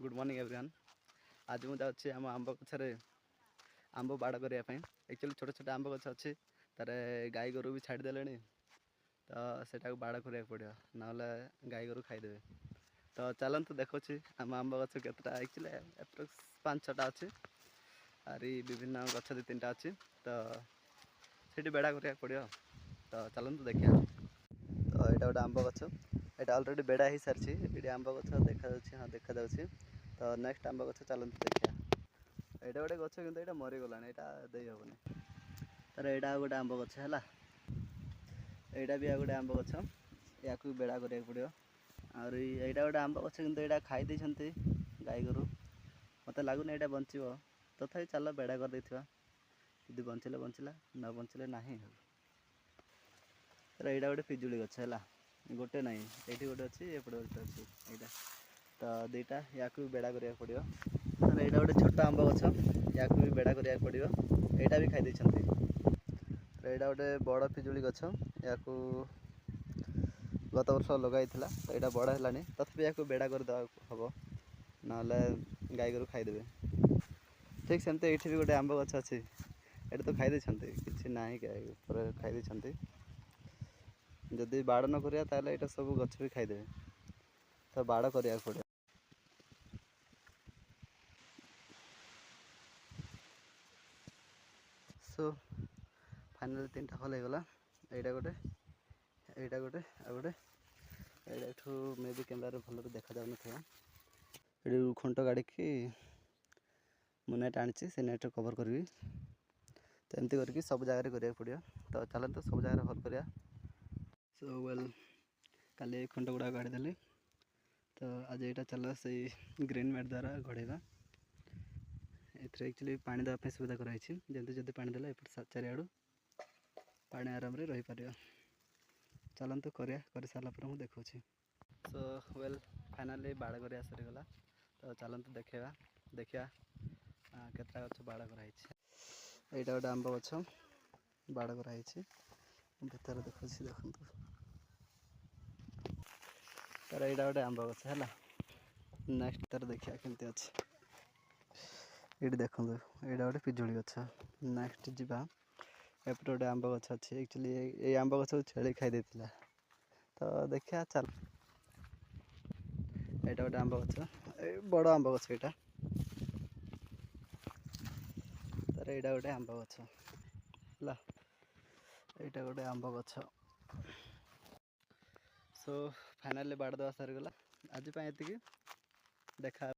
Good morning everyone. आज मुझे जाऊँगी आम आंब गछरे आंब बाड़ करने। एक्चुअली छोट छोट आंब गछ अच्छी तार गाई गोरु भी छाड़देले तो सेटा बाड़ करा पड़ो ना गाई गोरु खाईदे। तो चलते देखो आम आंब गछ केतटा एक्चुअली एप्रोक्स 5-6टा अच्छी आरी विभिन्न गछ 2-3टा अच्छी तो सीटी बेड़ा करा पड़ो। तो चलते देखा। तो यहाँ गोटे आंब गछ यहाँ अलरेडी बेड़ा हो सारी ये आंब गछ देखा हाँ देखा जाऊँगी। तो नेक्स्ट आंब गछ चलते देखा। यहाँ गोटे गछ कि यहाँ मरीगला यहाँ दे हेनी तर यहाँ गोटे आंब गछ है यहाँ भी गोटे आंब गछ या बेड़ा करा पड़ो। और यहाँ गोटे आंब गछ कि यहाँ खाई गाई गोरु मत लगुन यहाँ बचो तथा चल बेड़ा कर यदि बंचले बंचला न बंचले ना। तर यहाँ गोटे पिजुली गछ है गोटे ना ये गोटे अच्छी एपटे गोटे अच्छी यहाँ तो दुईटा या बेड़ा करा पड़ो। तर यहाँ गोटे छोट आंब गछ या भी बेड़ा करा पड़ो यहाँ भी खाई। तो यहाँ गोटे बड़ पिजुली गछ या गत वर्ष लगाई तो यहाँ बड़ है तथापि या बेड़ा करदे हम ना गाई गोरु खाईदे। ठीक सेमती ये भी गोटे आंब गछ अच्छी ये तो खाई कि ना खाई। जदि बाड़ न करिया ताले ये सब गछ भी खाईदे। तो बाड़ करा पड़े। सो फाइनाल 3टा फल होगा यहाँ गोटे यहाँ गोटे आ गोटे यहाँ मे भी कैमेरा भल देखा जाऊन ये खुंट गाड़ी की मु नेट आनी से नेट कवर करी। तो एमती करके सब जगह करा पड़ो। तो चलते सब जगह भल करा। सो वेल काली खुंट गुड़ा गाड़ीदेली तो आज यहाँ चल से ग्रीन मैट द्वारा घड़ेगा। एक्चुअली पानी देवाई सुविधा कराई जमी जब पानी देला एपट चारिआड़ पानी आराम से रही पार। चलतु कर सारा पर मुझे देखा। सो वेल फाइनाली बाड़ कर सरीगला। तो चलतु देखा देखा केतटा गछ बाड़ कराई। यहाँ गोटे आंब गछ बाड़ कराई भर देखा देखु। तर यहाँ गोटे आंब गछ है नेक्स्ट तार देखा केमती अच्छे ये देखो यहाँ गोटे पिजुली गछ। नेक्स्ट जावा एपटे गोटे आंब गछ अच्छी एक्चुअली ये आंब गछ छेली खाई। तो देखा चल यहाँ गोटे आंब गछ बड़ आंब गछ यहाँ तर यहाँ गोटे आंब गछ है यहाँ गोटे आंब गछ। सो फाइनाली बाड़ देवा सरीगला आज ये देखा।